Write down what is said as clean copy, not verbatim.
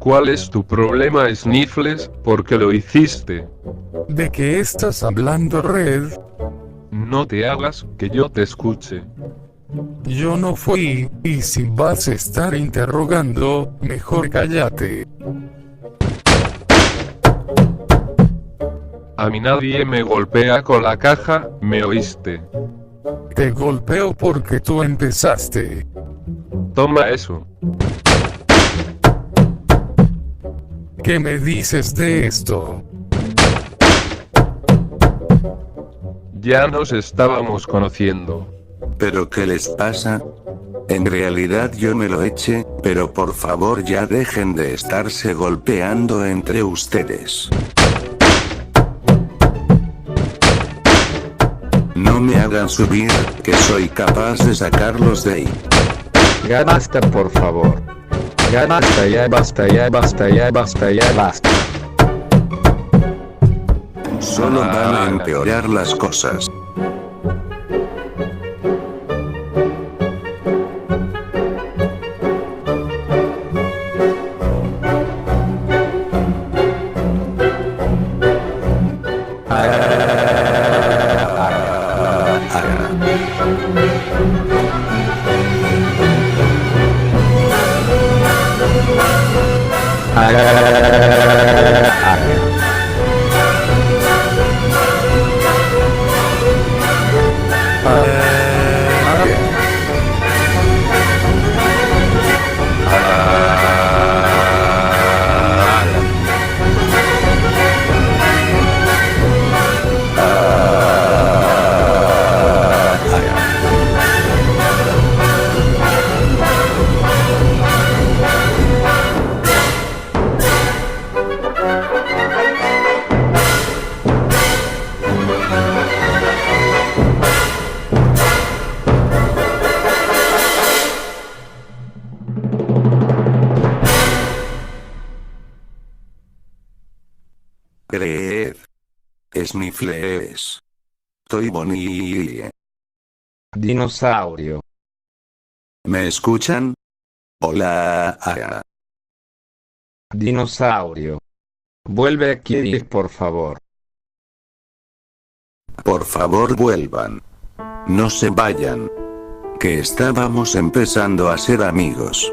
¿Cuál es tu problema, Sniffles? ¿Por qué lo hiciste? ¿De qué estás hablando, Red? No te hagas que yo te escuche. Yo no fui, y si vas a estar interrogando, mejor cállate. A mí nadie me golpea con la caja, ¿me oíste? Te golpeo porque tú empezaste. Toma eso. ¿Qué me dices de esto? Ya nos estábamos conociendo. ¿Pero qué les pasa? En realidad yo me lo eché, pero por favor ya dejen de estarse golpeando entre ustedes. No me hagan subir, que soy capaz de sacarlos de ahí. Ya basta, por favor. Ya basta, ya basta, ya basta, ya basta, ya basta. Solo van a empeorar las cosas. Creed. Sniffles. Estoy bonito. Dinosaurio. ¿Me escuchan? Hola. Dinosaurio. Vuelve aquí, por favor. Por favor vuelvan. No se vayan. Que estábamos empezando a ser amigos.